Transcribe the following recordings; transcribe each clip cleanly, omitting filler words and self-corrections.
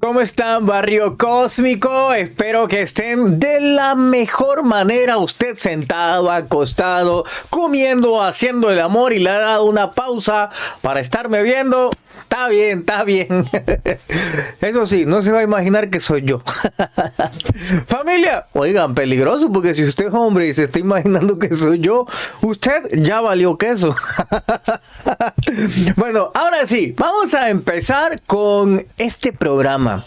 ¿Cómo están, barrio cósmico? Espero que estén de la mejor manera. Usted sentado, acostado, comiendo, haciendo el amor y le ha dado una pausa para estarme viendo. Está bien, está bien. Eso sí, no se va a imaginar que soy yo. Familia, oigan, peligroso, porque si usted es hombre y se está imaginando que soy yo, usted ya valió queso. Bueno, ahora sí, vamos a empezar con este programa.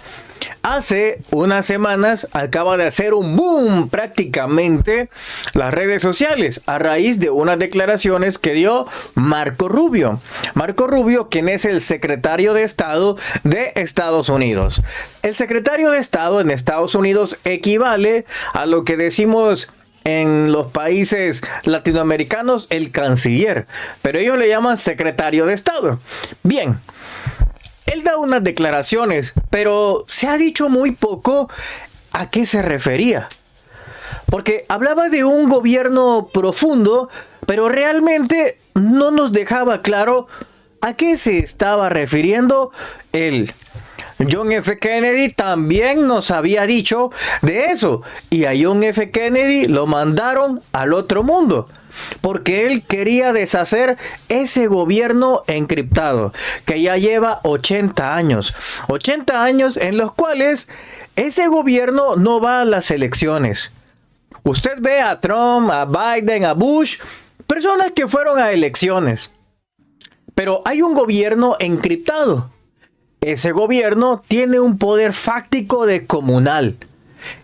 Hace unas semanas acaba de hacer un boom prácticamente las redes sociales a raíz de unas declaraciones que dio Marco Rubio. Marco Rubio, quien es el secretario de Estado de Estados Unidos. El secretario de Estado en Estados Unidos equivale a lo que decimos en los países latinoamericanos el canciller, pero ellos le llaman secretario de Estado. Bien. Él da unas declaraciones, pero se ha dicho muy poco a qué se refería. Porque hablaba de un gobierno profundo, pero realmente no nos dejaba claro a qué se estaba refiriendo él. John F. Kennedy también nos había dicho de eso. Y a John F. Kennedy lo mandaron al otro mundo, porque él quería deshacer ese gobierno encriptado que ya lleva 80 años. 80 años en los cuales ese gobierno no va a las elecciones. Usted ve a Trump, a Biden, a Bush, personas que fueron a elecciones. Pero hay un gobierno encriptado. Ese gobierno tiene un poder fáctico descomunal.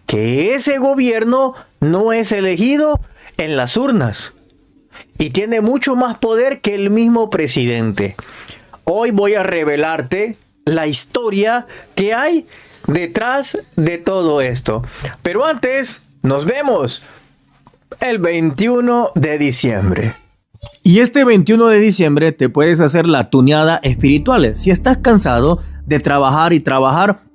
Que ese gobierno no es elegido en las urnas. Y tiene mucho más poder que el mismo presidente. Hoy voy a revelarte la historia que hay detrás de todo esto. Pero antes, nos vemos el 21 de diciembre. Y este 21 de diciembre te puedes hacer la tuneada espiritual. Si estás cansado de trabajar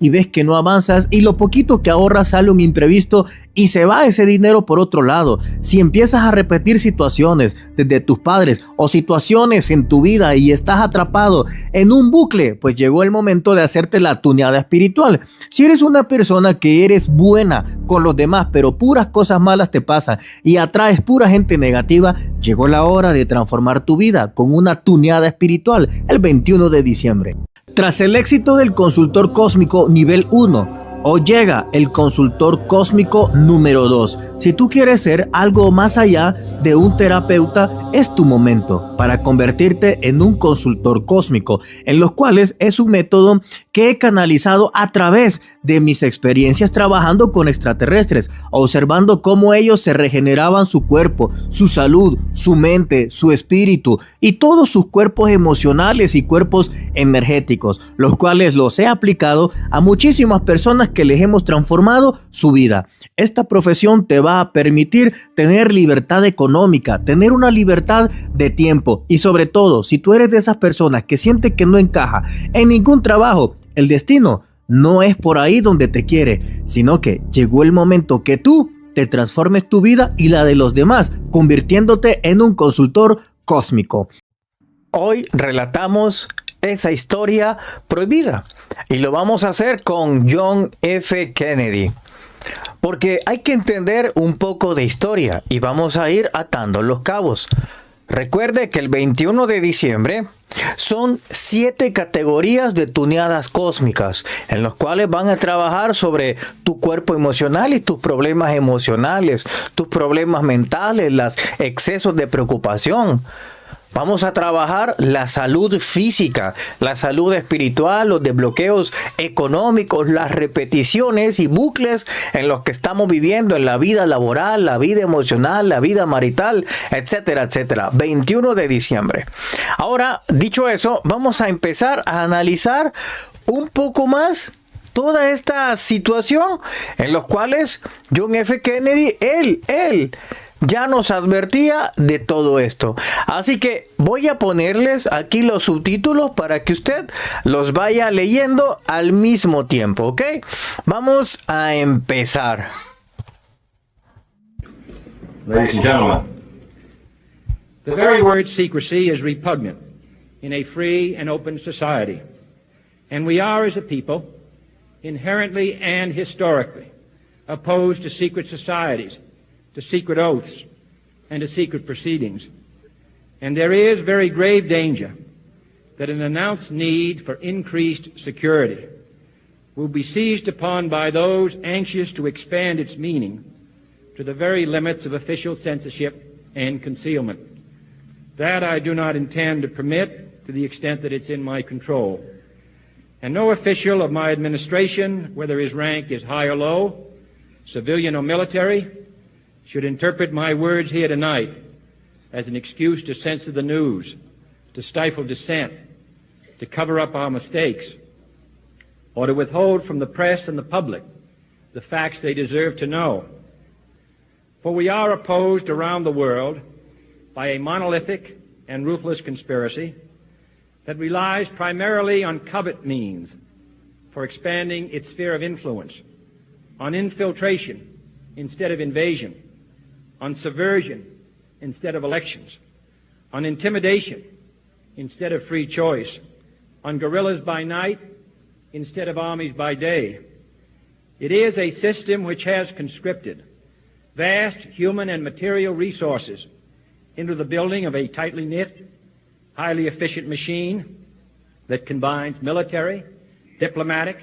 y ves que no avanzas y lo poquito que ahorras sale un imprevisto y se va ese dinero por otro lado. Si empiezas a repetir situaciones desde tus padres o situaciones en tu vida y estás atrapado en un bucle, pues llegó el momento de hacerte la tuneada espiritual. Si eres una persona que eres buena con los demás, pero puras cosas malas te pasan y atraes pura gente negativa, llegó la hora de transformar tu vida con una tuneada espiritual el 21 de diciembre. Tras el éxito del consultor cósmico nivel 1, hoy llega el consultor cósmico número 2. Si tú quieres ser algo más allá de un terapeuta, es tu momento para convertirte en un consultor cósmico, en los cuales es un método que he canalizado a través de mis experiencias trabajando con extraterrestres, observando cómo ellos se regeneraban su cuerpo, su salud, su mente, su espíritu y todos sus cuerpos emocionales y cuerpos energéticos, los cuales los he aplicado a muchísimas personas que les hemos transformado su vida. Esta profesión te va a permitir tener libertad económica, tener una libertad de tiempo y sobre todo, si tú eres de esas personas que siente que no encaja en ningún trabajo, el destino no es por ahí donde te quiere, sino que llegó el momento que tú te transformes tu vida y la de los demás, convirtiéndote en un consultor cósmico. Hoy relatamos esa historia prohibida y lo vamos a hacer con John F. Kennedy, porque hay que entender un poco de historia y vamos a ir atando los cabos. Recuerde que el 21 de diciembre son 7 categorías de tuneadas cósmicas en los cuales van a trabajar sobre tu cuerpo emocional y tus problemas emocionales, tus problemas mentales, los excesos de preocupación. Vamos a trabajar la salud física, la salud espiritual, los desbloqueos económicos, las repeticiones y bucles en los que estamos viviendo en la vida laboral, la vida emocional, la vida marital, etcétera, etcétera. 21 de diciembre. Ahora, dicho eso, vamos a empezar a analizar un poco más toda esta situación en los cuales John F. Kennedy, él ya nos advertía de todo esto. Así que voy a ponerles aquí los subtítulos para que usted los vaya leyendo al mismo tiempo, ¿ok? Vamos a empezar. Ladies and gentlemen, the very word secrecy is repugnant in a free and open society. And we are, as a people, inherently and historically opposed to secret societies, to secret oaths, and to secret proceedings. And there is very grave danger that an announced need for increased security will be seized upon by those anxious to expand its meaning to the very limits of official censorship and concealment. That I do not intend to permit to the extent that it's in my control. And no official of my administration, whether his rank is high or low, civilian or military, should interpret my words here tonight as an excuse to censor the news, to stifle dissent, to cover up our mistakes, or to withhold from the press and the public the facts they deserve to know. For we are opposed around the world by a monolithic and ruthless conspiracy that relies primarily on covert means for expanding its sphere of influence, on infiltration instead of invasion, on subversion instead of elections, on intimidation instead of free choice, on guerrillas by night instead of armies by day. It is a system which has conscripted vast human and material resources into the building of a tightly knit, highly efficient machine that combines military, diplomatic,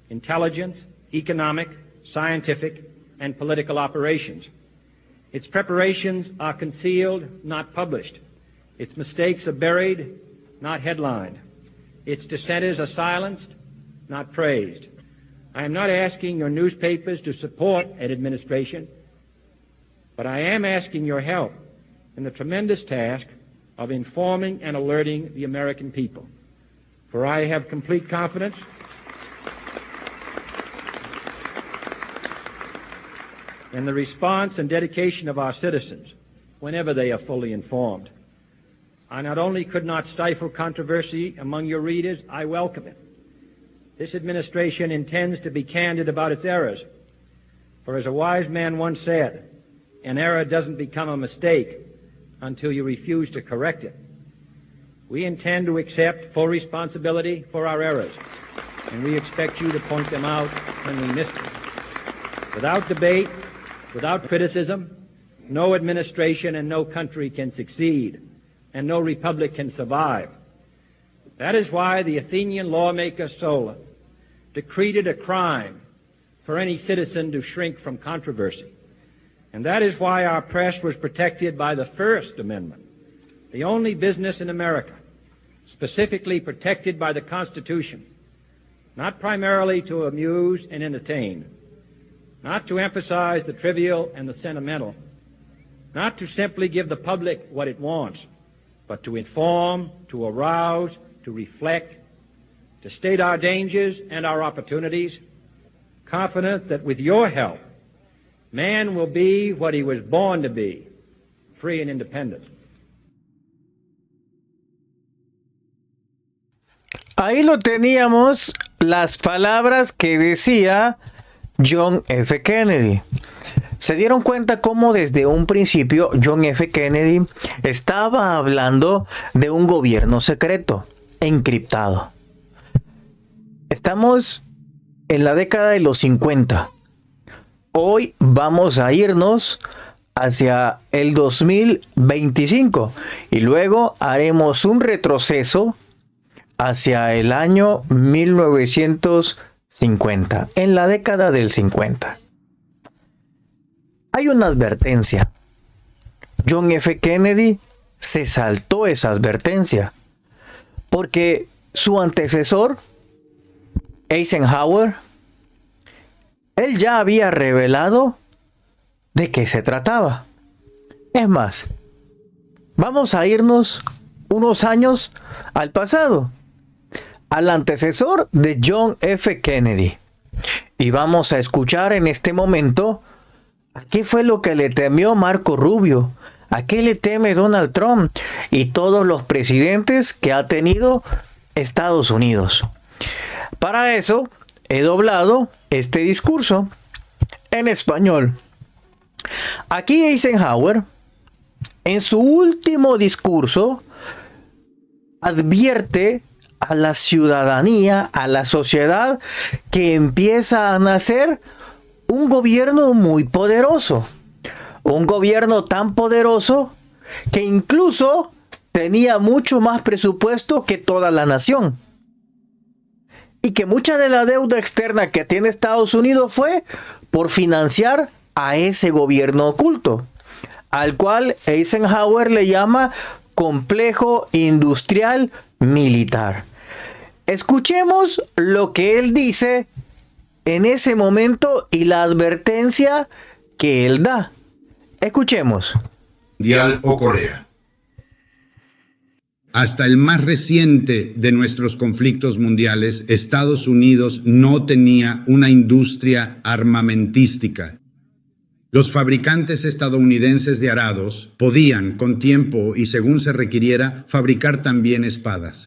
intelligence, economic, scientific, and political operations. Its preparations are concealed, not published. Its mistakes are buried, not headlined. Its dissenters are silenced, not praised. I am not asking your newspapers to support an administration, but I am asking your help in the tremendous task of informing and alerting the American people. For I have complete confidence in the response and dedication of our citizens whenever they are fully informed. I not only could not stifle controversy among your readers, I welcome it. This administration intends to be candid about its errors. For as a wise man once said, an error doesn't become a mistake until you refuse to correct it. We intend to accept full responsibility for our errors, and we expect you to point them out when we miss them. Without debate, without criticism, no administration and no country can succeed, and no republic can survive. That is why the Athenian lawmaker Solon decreed it a crime for any citizen to shrink from controversy. And that is why our press was protected by the First Amendment, the only business in America specifically protected by the Constitution, not primarily to amuse and entertain, not to emphasize the trivial and the sentimental, not to simply give the public what it wants, but to inform, to arouse, to reflect, to state our dangers and our opportunities, confident that with your help, man will be what he was born to be, free and independent. Ahí lo teníamos, las palabras que decía John F. Kennedy. Se dieron cuenta cómo desde un principio John F. Kennedy estaba hablando de un gobierno secreto, encriptado. Estamos en la década de los 50. Hoy vamos a irnos hacia el 2025 y luego haremos un retroceso hacia el año 1950, en la década del 50. Hay una advertencia. John F. Kennedy se saltó esa advertencia porque su antecesor, Eisenhower, él ya había revelado de qué se trataba. Es más, vamos a irnos unos años al pasado, al antecesor de John F. Kennedy. Y vamos a escuchar en este momento a qué fue lo que le temió Marco Rubio, a qué le teme Donald Trump y todos los presidentes que ha tenido Estados Unidos. Para eso he doblado este discurso en español. Aquí Eisenhower, en su último discurso, advierte a la ciudadanía, a la sociedad, que empieza a nacer un gobierno muy poderoso. Un gobierno tan poderoso que incluso tenía mucho más presupuesto que toda la nación. Y que mucha de la deuda externa que tiene Estados Unidos fue por financiar a ese gobierno oculto, al cual Eisenhower le llama complejo industrial militar. Escuchemos lo que él dice en ese momento y la advertencia que él da. Escuchemos. Mundial o Corea. Hasta el más reciente de nuestros conflictos mundiales, Estados Unidos no tenía una industria armamentística. Los fabricantes estadounidenses de arados podían, con tiempo y según se requiriera, fabricar también espadas.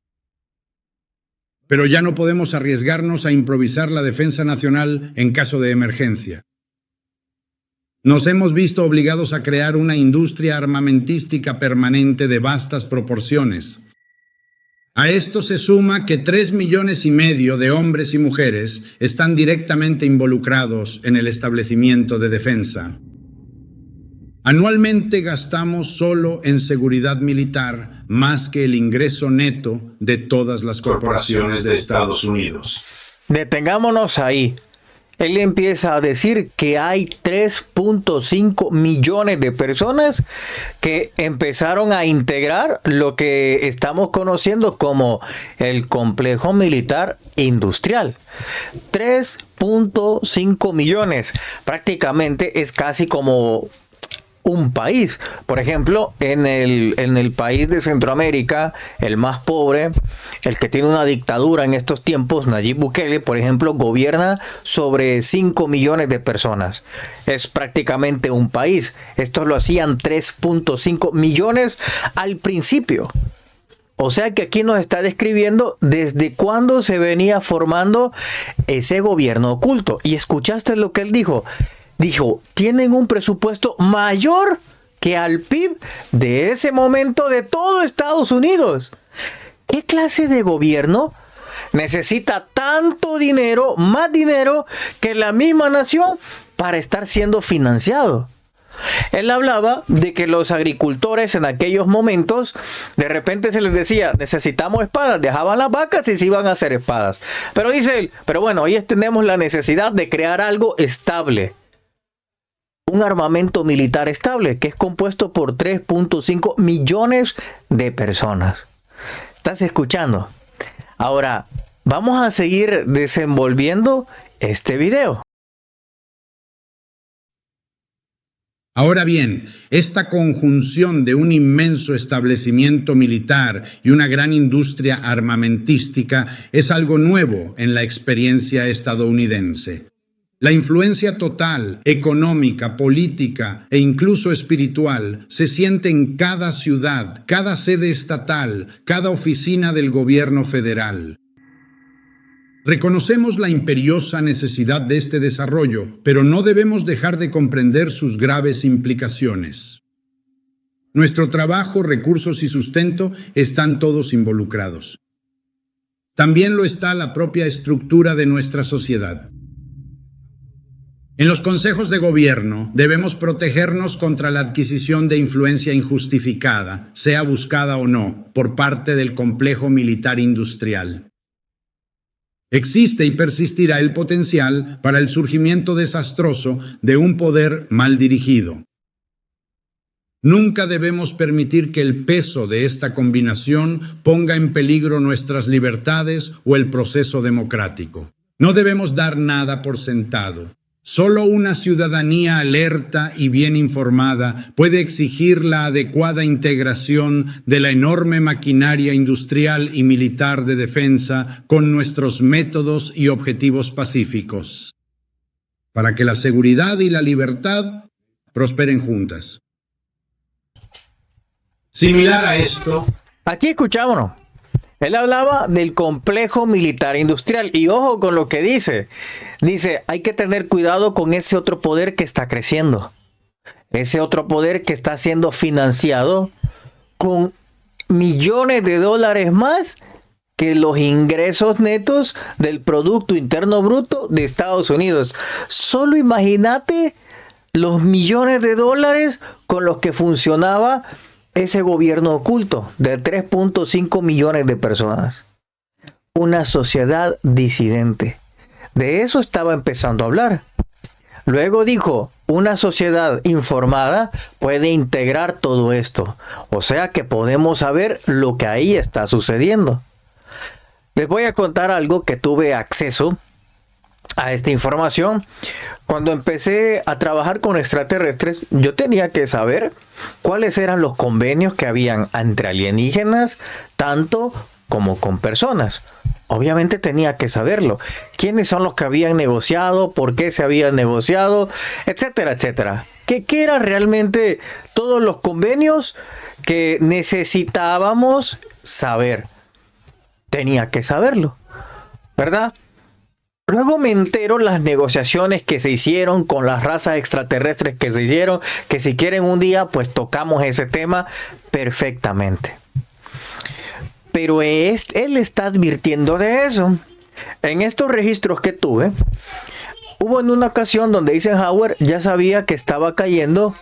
Pero ya no podemos arriesgarnos a improvisar la defensa nacional en caso de emergencia. Nos hemos visto obligados a crear una industria armamentística permanente de vastas proporciones. A esto se suma que 3,5 millones de hombres y mujeres están directamente involucrados en el establecimiento de defensa. Anualmente gastamos solo en seguridad militar más que el ingreso neto de todas las corporaciones de Estados Unidos. Detengámonos ahí. Él empieza a decir que hay 3.5 millones de personas que empezaron a integrar lo que estamos conociendo como el complejo militar industrial. 3.5 millones. Prácticamente es casi como un país. Por ejemplo, en el país de Centroamérica, el más pobre, el que tiene una dictadura en estos tiempos, Nayib Bukele, por ejemplo, gobierna sobre 5 millones de personas. Es prácticamente un país. Estos lo hacían 3.5 millones al principio. O sea que aquí nos está describiendo desde cuándo se venía formando ese gobierno oculto. Y escuchaste lo que él dijo. Dijo, tienen un presupuesto mayor que al PIB de ese momento de todo Estados Unidos. ¿Qué clase de gobierno necesita tanto dinero, más dinero que la misma nación para estar siendo financiado? Él hablaba de que los agricultores en aquellos momentos, de repente se les decía, necesitamos espadas, dejaban las vacas y se iban a hacer espadas. Pero dice él, pero bueno, hoy tenemos la necesidad de crear algo estable. Un armamento militar estable que es compuesto por 3.5 millones de personas. ¿Estás escuchando? Ahora, vamos a seguir desenvolviendo este video. Ahora bien, esta conjunción de un inmenso establecimiento militar y una gran industria armamentística es algo nuevo en la experiencia estadounidense. La influencia total, económica, política e incluso espiritual se siente en cada ciudad, cada sede estatal, cada oficina del gobierno federal. Reconocemos la imperiosa necesidad de este desarrollo, pero no debemos dejar de comprender sus graves implicaciones. Nuestro trabajo, recursos y sustento están todos involucrados. También lo está la propia estructura de nuestra sociedad. En los consejos de gobierno debemos protegernos contra la adquisición de influencia injustificada, sea buscada o no, por parte del complejo militar industrial. Existe y persistirá el potencial para el surgimiento desastroso de un poder mal dirigido. Nunca debemos permitir que el peso de esta combinación ponga en peligro nuestras libertades o el proceso democrático. No debemos dar nada por sentado. Solo una ciudadanía alerta y bien informada puede exigir la adecuada integración de la enorme maquinaria industrial y militar de defensa con nuestros métodos y objetivos pacíficos, para que la seguridad y la libertad prosperen juntas. Similar a esto, aquí escuchámonos. Él hablaba del complejo militar industrial y ojo con lo que dice. Dice, hay que tener cuidado con ese otro poder que está creciendo. Ese otro poder que está siendo financiado con millones de dólares más que los ingresos netos del Producto Interno Bruto de Estados Unidos. Solo imagínate los millones de dólares con los que funcionaba ese gobierno oculto de 3.5 millones de personas. Una sociedad disidente. De eso estaba empezando a hablar. Luego dijo, una sociedad informada puede integrar todo esto. O sea que podemos saber lo que ahí está sucediendo. Les voy a contar algo que tuve acceso a esta información. Cuando empecé a trabajar con extraterrestres, yo tenía que saber cuáles eran los convenios que habían entre alienígenas, tanto como con personas. Obviamente tenía que saberlo. ¿Quiénes son los que habían negociado? ¿Por qué se habían negociado? Etcétera, etcétera. ¿Qué eran realmente todos los convenios que necesitábamos saber? Tenía que saberlo, ¿verdad? Luego me entero las negociaciones que se hicieron con las razas extraterrestres que se hicieron, que si quieren un día, pues tocamos ese tema perfectamente. Pero él está advirtiendo de eso. En estos registros que tuve, hubo en una ocasión donde Eisenhower ya sabía que estaba cayendo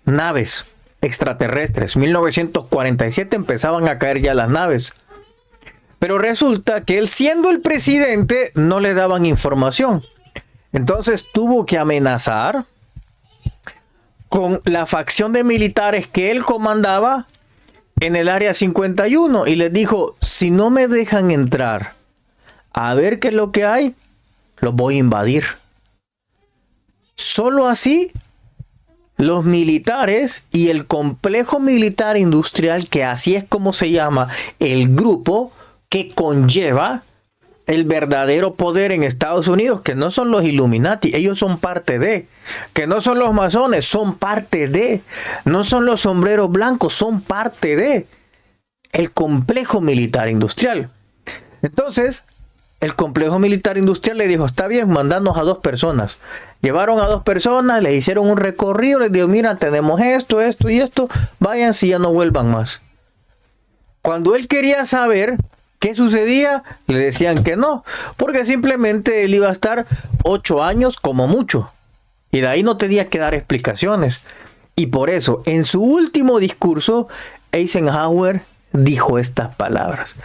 naves extraterrestres. 1947 empezaban a caer ya las naves. Pero resulta que él, siendo el presidente, no le daban información. Entonces tuvo que amenazar con la facción de militares que él comandaba en el área 51 y les dijo, si no me dejan entrar a ver qué es lo que hay, los voy a invadir. Solo así los militares y el complejo militar industrial, que así es como se llama el grupo que conlleva el verdadero poder en Estados Unidos, que no son los Illuminati, ellos son parte de, que no son los masones, son parte de, no son los sombreros blancos, son parte de el complejo militar industrial. Entonces, el complejo militar industrial le dijo, está bien, mandanos a 2 personas. Llevaron a 2 personas, les hicieron un recorrido, les dijo, mira, tenemos esto, esto y esto, vayan si ya no vuelvan más. Cuando él quería saber ¿qué sucedía? Le decían que no, porque simplemente él iba a estar 8 años como mucho. Y de ahí no tenía que dar explicaciones. Y por eso, en su último discurso, Eisenhower dijo estas palabras.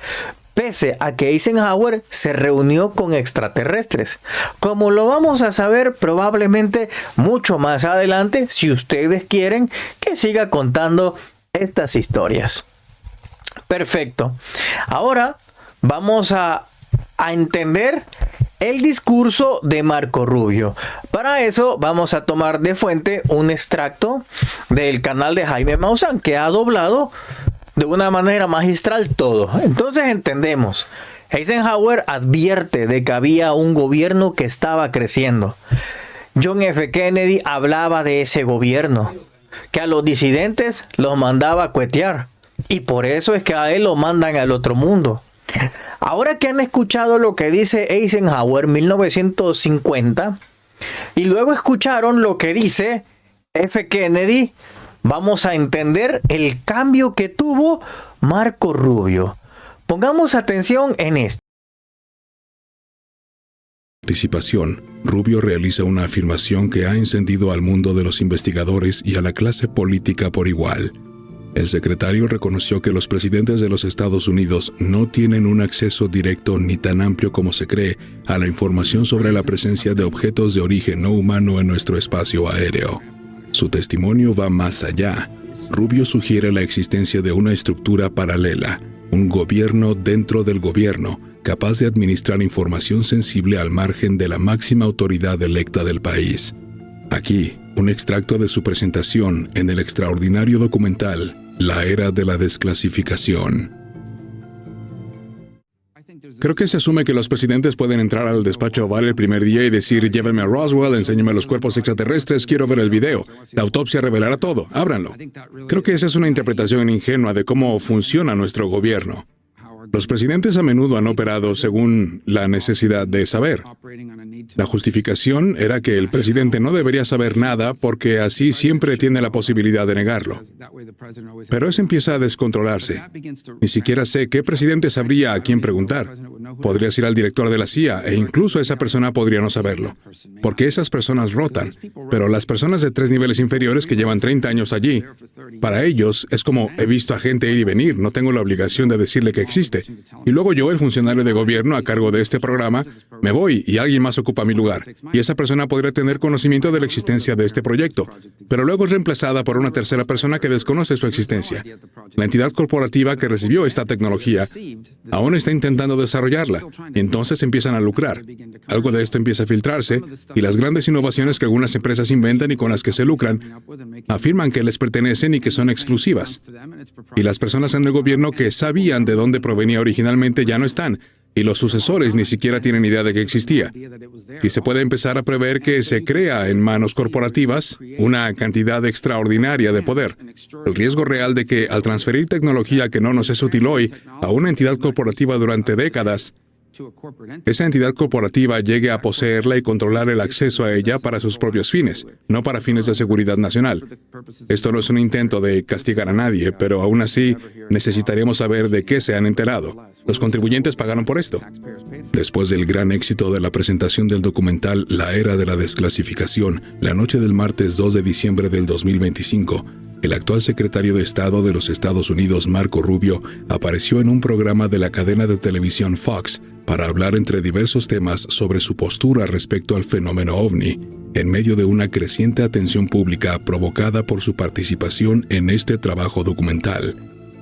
Pese a que Eisenhower se reunió con extraterrestres. Como lo vamos a saber probablemente mucho más adelante, si ustedes quieren que siga contando estas historias. Perfecto. Ahora vamos a entender el discurso de Marco Rubio. Para eso vamos a tomar de fuente un extracto del canal de Jaime Maussan, que ha doblado de una manera magistral todo. Entonces entendemos. Eisenhower advierte de que había un gobierno que estaba creciendo. John F. Kennedy hablaba de ese gobierno, que a los disidentes los mandaba a cuetear. Y por eso es que a él lo mandan al otro mundo. Ahora que han escuchado lo que dice Eisenhower 1950 y luego escucharon lo que dice F. Kennedy, vamos a entender el cambio que tuvo Marco Rubio. Pongamos atención en esto. Participación, Rubio realiza una afirmación que ha encendido al mundo de los investigadores y a la clase política por igual. El secretario reconoció que los presidentes de los Estados Unidos no tienen un acceso directo ni tan amplio como se cree a la información sobre la presencia de objetos de origen no humano en nuestro espacio aéreo. Su testimonio va más allá. Rubio sugiere la existencia de una estructura paralela, un gobierno dentro del gobierno, capaz de administrar información sensible al margen de la máxima autoridad electa del país. Aquí, un extracto de su presentación en el extraordinario documental La Era de la Desclasificación. Creo que se asume que los presidentes pueden entrar al despacho oval el primer día y decir, llévenme a Roswell, enséñeme los cuerpos extraterrestres, quiero ver el video. La autopsia revelará todo, ábranlo. Creo que esa es una interpretación ingenua de cómo funciona nuestro gobierno. Los presidentes a menudo han operado según la necesidad de saber. La justificación era que el presidente no debería saber nada porque así siempre tiene la posibilidad de negarlo. Pero eso empieza a descontrolarse. Ni siquiera sé qué presidente sabría a quién preguntar. Podrías ir al director de la CIA e incluso esa persona podría no saberlo, porque esas personas rotan. Pero las personas de 3 niveles inferiores que llevan 30 años allí, para ellos es como he visto a gente ir y venir, no tengo la obligación de decirle que existe. Y luego yo, el funcionario de gobierno a cargo de este programa, me voy y alguien más ocupa mi lugar. Y esa persona podría tener conocimiento de la existencia de este proyecto, pero luego es reemplazada por una tercera persona que desconoce su existencia. La entidad corporativa que recibió esta tecnología aún está intentando desarrollarla, y entonces empiezan a lucrar. Algo de esto empieza a filtrarse, y las grandes innovaciones que algunas empresas inventan y con las que se lucran, afirman que les pertenecen y que son exclusivas. Y las personas en el gobierno que sabían de dónde provenía originalmente ya no están, y los sucesores ni siquiera tienen idea de que existía. Y se puede empezar a prever que se crea en manos corporativas una cantidad extraordinaria de poder. El riesgo real de que, al transferir tecnología que no nos es útil hoy a una entidad corporativa durante décadas, esa entidad corporativa llegue a poseerla y controlar el acceso a ella para sus propios fines, no para fines de seguridad nacional. Esto no es un intento de castigar a nadie, pero aún así necesitaríamos saber de qué se han enterado. Los contribuyentes pagaron por esto. Después del gran éxito de la presentación del documental La Era de la Desclasificación, la noche del martes 2 de diciembre del 2025, el actual secretario de Estado de los Estados Unidos, Marco Rubio, apareció en un programa de la cadena de televisión Fox para hablar entre diversos temas sobre su postura respecto al fenómeno OVNI, en medio de una creciente atención pública provocada por su participación en este trabajo documental.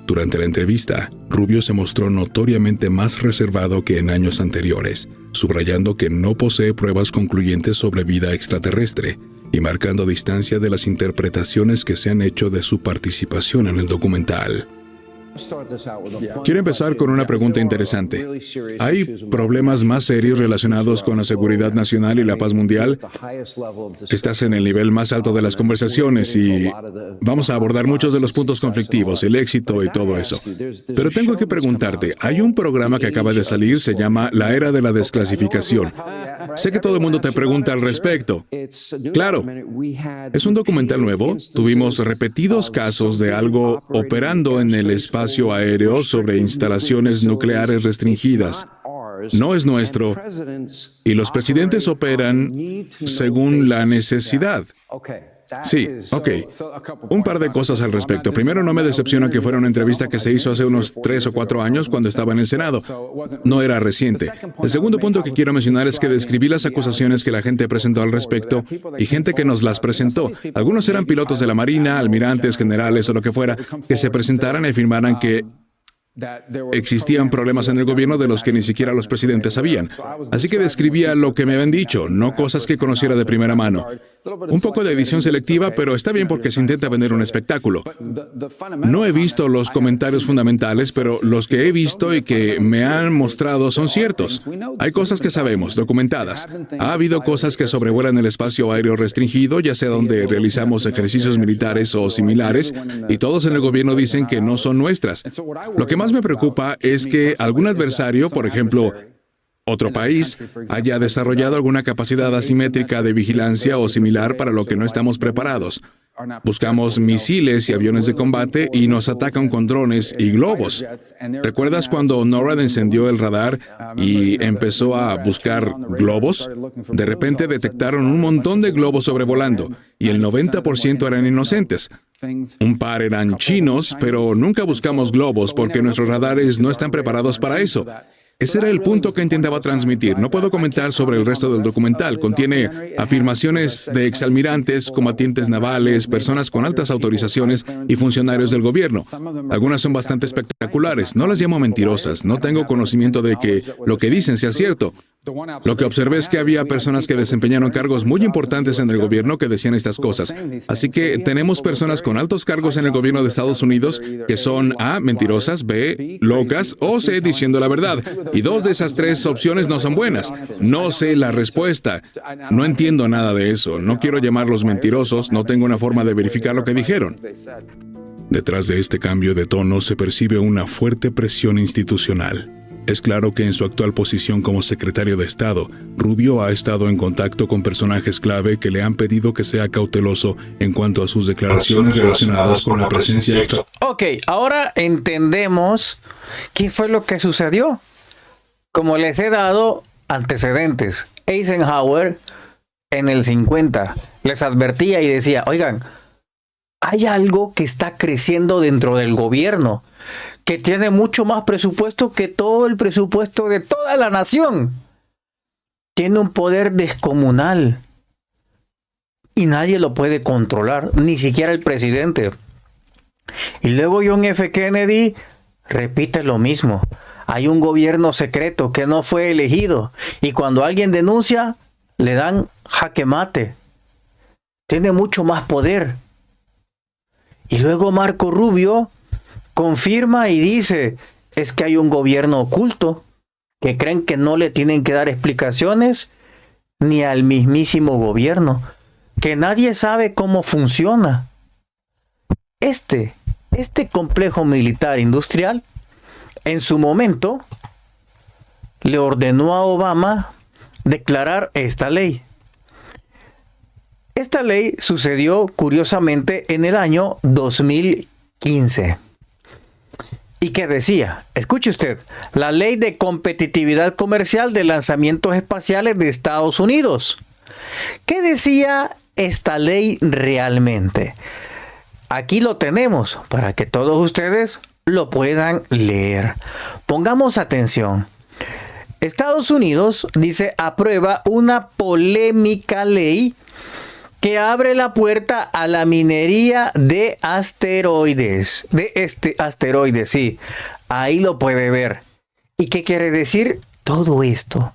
Durante la entrevista, Rubio se mostró notoriamente más reservado que en años anteriores, subrayando que no posee pruebas concluyentes sobre vida extraterrestre, y marcando distancia de las interpretaciones que se han hecho de su participación en el documental. Quiero empezar con una pregunta interesante. ¿Hay problemas más serios relacionados con la seguridad nacional y la paz mundial? Estás en el nivel más alto de las conversaciones y vamos a abordar muchos de los puntos conflictivos, el éxito y todo eso. Pero tengo que preguntarte, hay un programa que acaba de salir, se llama La Era de la Desclasificación. Sé que todo el mundo te pregunta al respecto. Claro, es un documental nuevo. Tuvimos repetidos casos de algo operando en el espacio aéreo sobre instalaciones nucleares restringidas. No es nuestro. Y los presidentes operan según la necesidad. Sí, ok. Un par de cosas al respecto. Primero, no me decepciona que fuera una entrevista que se hizo hace unos 3 o 4 años cuando estaba en el Senado. No era reciente. El segundo punto que quiero mencionar es que describí las acusaciones que la gente presentó al respecto y gente que nos las presentó. Algunos eran pilotos de la Marina, almirantes, generales o lo que fuera, que se presentaran y afirmaran que existían problemas en el gobierno de los que ni siquiera los presidentes sabían. Así que describía lo que me habían dicho, no cosas que conociera de primera mano. Un poco de edición selectiva, pero está bien porque se intenta vender un espectáculo. No he visto los comentarios fundamentales, pero los que he visto y que me han mostrado son ciertos. Hay cosas que sabemos, documentadas. Ha habido cosas que sobrevuelan el espacio aéreo restringido, ya sea donde realizamos ejercicios militares o similares, y todos en el gobierno dicen que no son nuestras. Lo que más me preocupa es que algún adversario, por ejemplo, otro país, haya desarrollado alguna capacidad asimétrica de vigilancia o similar para lo que no estamos preparados. Buscamos misiles y aviones de combate y nos atacan con drones y globos. ¿Recuerdas cuando NORAD encendió el radar y empezó a buscar globos? De repente detectaron un montón de globos sobrevolando y el 90% eran inocentes. Un par eran chinos, pero nunca buscamos globos porque nuestros radares no están preparados para eso. Ese era el punto que intentaba transmitir. No puedo comentar sobre el resto del documental. Contiene afirmaciones de exalmirantes, combatientes navales, personas con altas autorizaciones y funcionarios del gobierno. Algunas son bastante espectaculares. No las llamo mentirosas. No tengo conocimiento de que lo que dicen sea cierto. Lo que observé es que había personas que desempeñaron cargos muy importantes en el gobierno que decían estas cosas. Así que tenemos personas con altos cargos en el gobierno de Estados Unidos que son A, mentirosas, B, locas o C, diciendo la verdad. Y 2 de esas 3 opciones no son buenas. No sé la respuesta. No entiendo nada de eso. No quiero llamarlos mentirosos. No tengo una forma de verificar lo que dijeron. Detrás de este cambio de tono se percibe una fuerte presión institucional. Es claro que en su actual posición como secretario de Estado, Rubio ha estado en contacto con personajes clave que le han pedido que sea cauteloso en cuanto a sus declaraciones relacionadas con la presencia extra. Ok, ahora entendemos qué fue lo que sucedió. Como les he dado antecedentes, Eisenhower en el 50 les advertía y decía, oigan, hay algo que está creciendo dentro del gobierno, que tiene mucho más presupuesto que todo el presupuesto de toda la nación. Tiene un poder descomunal y nadie lo puede controlar, ni siquiera el presidente. Y luego John F. Kennedy repite lo mismo. Hay un gobierno secreto que no fue elegido y cuando alguien denuncia, le dan jaque mate. Tiene mucho más poder. Y luego Marco Rubio confirma y dice, es que hay un gobierno oculto que creen que no le tienen que dar explicaciones ni al mismísimo gobierno, que nadie sabe cómo funciona. Este complejo militar industrial, en su momento, le ordenó a Obama declarar esta ley. Esta ley sucedió curiosamente en el año 2015. ¿Y qué decía? Escuche usted, la Ley de Competitividad Comercial de Lanzamientos Espaciales de Estados Unidos. ¿Qué decía esta ley realmente? Aquí lo tenemos para que todos ustedes lo puedan leer. Pongamos atención. Estados Unidos, dice, aprueba una polémica ley que abre la puerta a la minería de asteroides. Sí. Ahí lo puede ver. ¿Y qué quiere decir todo esto?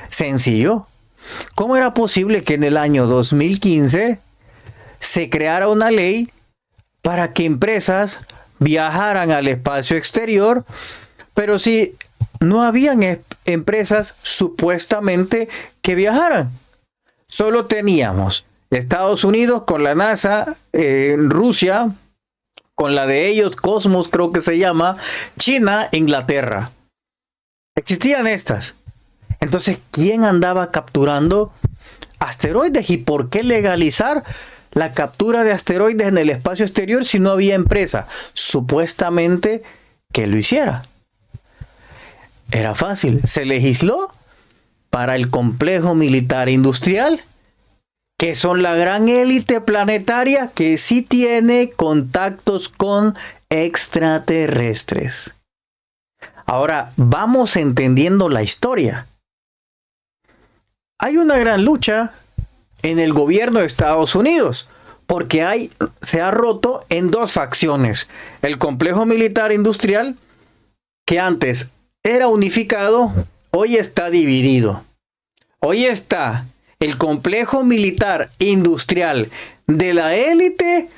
Sencillo. ¿Cómo era posible que en el año 2015 se creara una ley para que empresas viajaran al espacio exterior, pero si no habían empresas supuestamente que viajaran? Solo teníamos Estados Unidos con la NASA, Rusia con la de ellos, Cosmos creo que se llama, China, Inglaterra. Existían estas. Entonces, ¿quién andaba capturando asteroides y por qué legalizar la captura de asteroides en el espacio exterior si no había empresa supuestamente que lo hiciera? Era fácil. Se legisló para el complejo militar industrial, que son la gran élite planetaria que sí tiene contactos con extraterrestres. Ahora, vamos entendiendo la historia. Hay una gran lucha en el gobierno de Estados Unidos, porque se ha roto en dos facciones. El complejo militar industrial, que antes era unificado, hoy está dividido. Hoy está el complejo militar industrial de la élite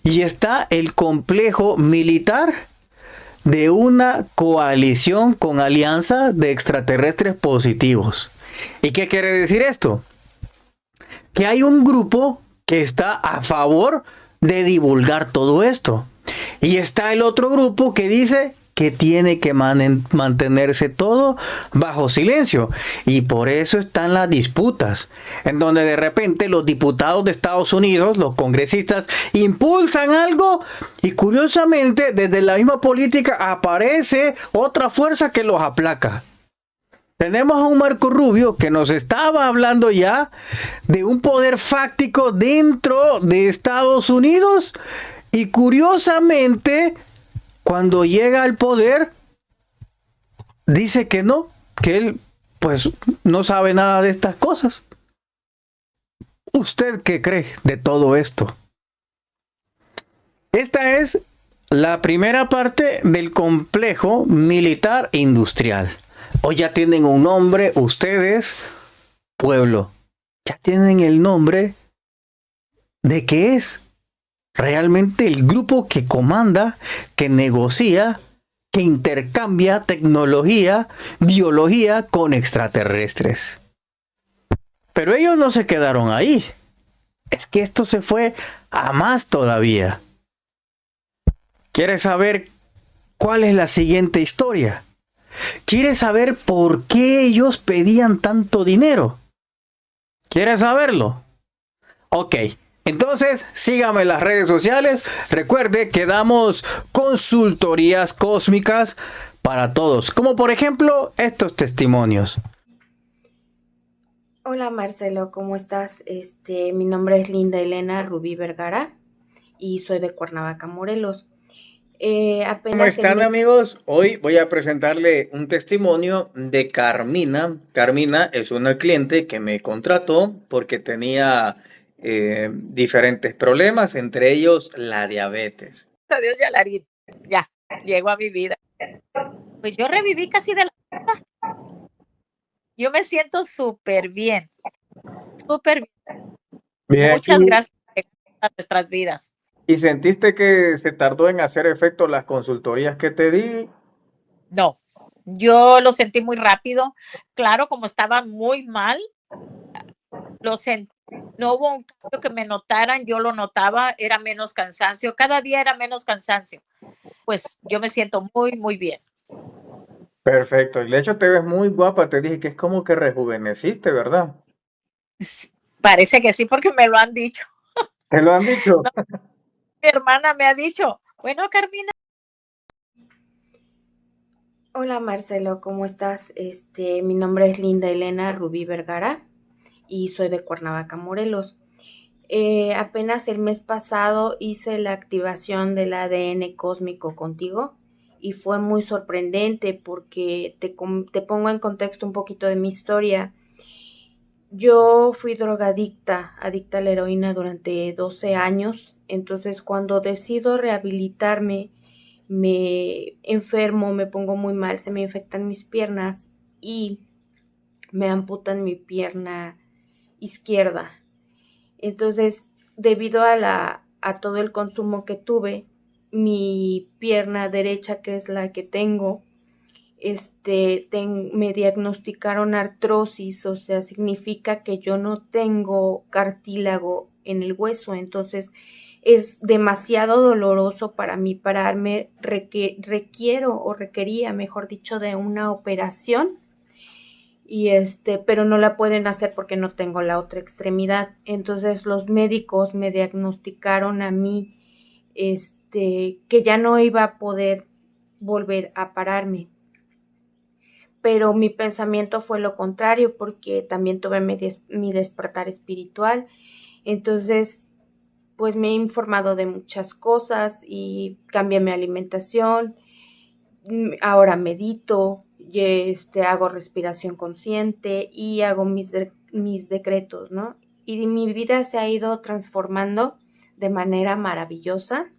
y está el complejo militar de una coalición con alianza de extraterrestres positivos. ¿Y qué quiere decir esto? Que hay un grupo que está a favor de divulgar todo esto. Y está el otro grupo que dice que tiene que mantenerse todo bajo silencio. Y por eso están las disputas, en donde de repente los diputados de Estados Unidos, los congresistas, impulsan algo y curiosamente desde la misma política aparece otra fuerza que los aplaca. Tenemos a un Marco Rubio que nos estaba hablando ya de un poder fáctico dentro de Estados Unidos y curiosamente cuando llega al poder dice que no, que él pues no sabe nada de estas cosas. ¿Usted qué cree de todo esto? Esta es la primera parte del complejo militar industrial. Hoy ya tienen un nombre, ustedes, pueblo, ya tienen el nombre de qué es realmente el grupo que comanda, que negocia, que intercambia tecnología, biología con extraterrestres. Pero ellos no se quedaron ahí. Es que esto se fue a más todavía. ¿Quieres saber cuál es la siguiente historia? ¿Quieres saber por qué ellos pedían tanto dinero? ¿Quieres saberlo? Ok, entonces sígame en las redes sociales. Recuerde que damos consultorías cósmicas para todos, como por ejemplo estos testimonios. Hola Marcelo, ¿cómo estás? Mi nombre es Linda Elena Rubí Vergara y soy de Cuernavaca, Morelos. ¿Cómo están, amigos? Hoy voy a presentarle un testimonio de Carmina. Carmina es una cliente que me contrató porque tenía diferentes problemas, entre ellos la diabetes. Dios, ya llegó a mi vida. Pues yo reviví casi de la vida. Yo me siento súper bien. Bien. Muchas gracias a nuestras vidas. ¿Y sentiste que se tardó en hacer efecto las consultorías que te di? No, yo lo sentí muy rápido. Claro, como estaba muy mal, lo sentí. No hubo un cambio que me notaran, yo lo notaba, era menos cansancio. Cada día era menos cansancio. Pues yo me siento muy bien. Perfecto. Y de hecho te ves muy guapa. Te dije que es como que rejuveneciste, ¿verdad? Parece que sí, porque me lo han dicho. ¿Te lo han dicho? No, mi hermana me ha dicho, bueno, Carmina. Hola Marcelo, ¿cómo estás? Mi nombre es Linda Elena Rubí Vergara y soy de Cuernavaca, Morelos. Apenas el mes pasado hice la activación del ADN cósmico contigo y fue muy sorprendente porque te pongo en contexto un poquito de mi historia. Yo fui drogadicta, adicta a la heroína durante 12 años, entonces cuando decido rehabilitarme, me enfermo, me pongo muy mal, se me infectan mis piernas y me amputan mi pierna izquierda. Entonces, debido a todo el consumo que tuve, mi pierna derecha, que es la que tengo, me diagnosticaron artrosis, o sea, significa que yo no tengo cartílago en el hueso, entonces es demasiado doloroso para mí pararme, requería, mejor dicho, de una operación, y pero no la pueden hacer porque no tengo la otra extremidad. Entonces los médicos me diagnosticaron a mí, que ya no iba a poder volver a pararme. Pero mi pensamiento fue lo contrario, porque también tuve mi despertar espiritual. Entonces, pues me he informado de muchas cosas y cambié mi alimentación. Ahora medito, hago respiración consciente y hago mis decretos, ¿no? Y mi vida se ha ido transformando de manera maravillosa.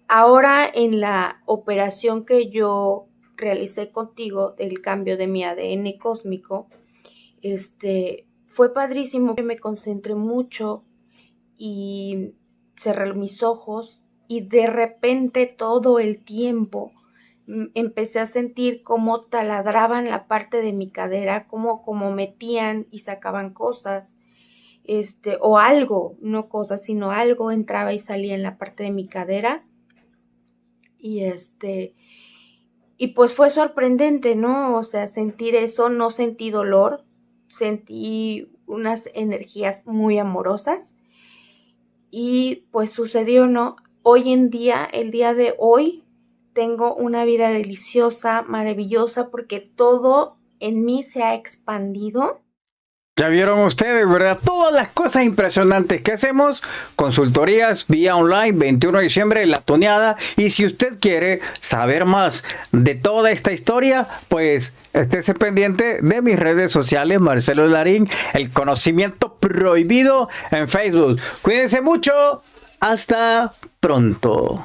Ahora en la operación que yo realicé contigo del cambio de mi ADN cósmico, fue padrísimo. Me concentré mucho y cerré mis ojos y de repente todo el tiempo empecé a sentir cómo taladraban la parte de mi cadera, como metían y sacaban cosas, o algo, no cosas, sino algo entraba y salía en la parte de mi cadera. Y pues fue sorprendente, ¿no? O sea, sentir eso, no sentí dolor, sentí unas energías muy amorosas y pues sucedió, ¿no? Hoy en día, el día de hoy, tengo una vida deliciosa, maravillosa, porque todo en mí se ha expandido. Ya vieron ustedes, ¿verdad? Todas las cosas impresionantes que hacemos, consultorías vía online, 21 de diciembre, La Tuneada. Y si usted quiere saber más de toda esta historia, pues estése pendiente de mis redes sociales, Marcelo Larín, el conocimiento prohibido en Facebook. Cuídense mucho, hasta pronto.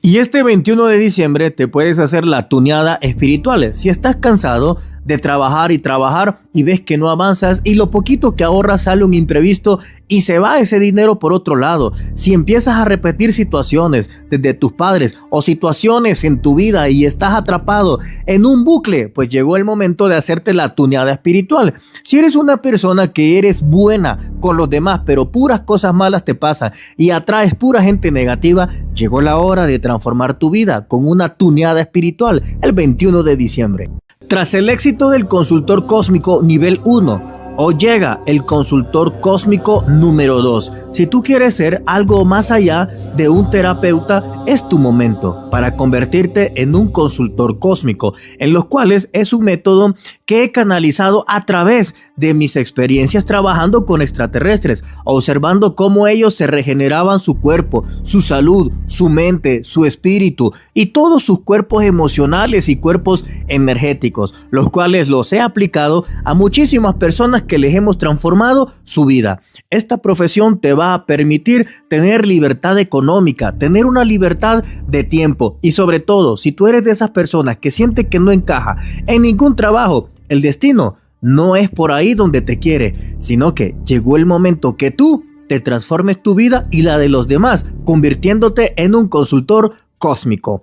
Y este 21 de diciembre te puedes hacer la tuneada espiritual. Si estás cansado de trabajar y ves que no avanzas y lo poquito que ahorras sale un imprevisto y se va ese dinero por otro lado. Si empiezas a repetir situaciones desde tus padres o situaciones en tu vida y estás atrapado en un bucle, pues llegó el momento de hacerte la tuneada espiritual. Si eres una persona que eres buena con los demás, pero puras cosas malas te pasan y atraes pura gente negativa, llegó la hora de transformar tu vida con una tuneada espiritual el 21 de diciembre. Tras el éxito del consultor cósmico nivel 1, o llega el consultor cósmico número 2. Si tú quieres ser algo más allá de un terapeuta, es tu momento para convertirte en un consultor cósmico, en los cuales es un método que he canalizado a través de mis experiencias trabajando con extraterrestres, observando cómo ellos se regeneraban su cuerpo, su salud, su mente, su espíritu y todos sus cuerpos emocionales y cuerpos energéticos, los cuales los he aplicado a muchísimas personas que les hemos transformado su vida. Esta profesión te va a permitir tener libertad económica, tener una libertad de tiempo y sobre todo, si tú eres de esas personas que siente que no encaja en ningún trabajo, el destino no es por ahí donde te quiere, sino que llegó el momento que tú te transformes tu vida y la de los demás, convirtiéndote en un consultor cósmico.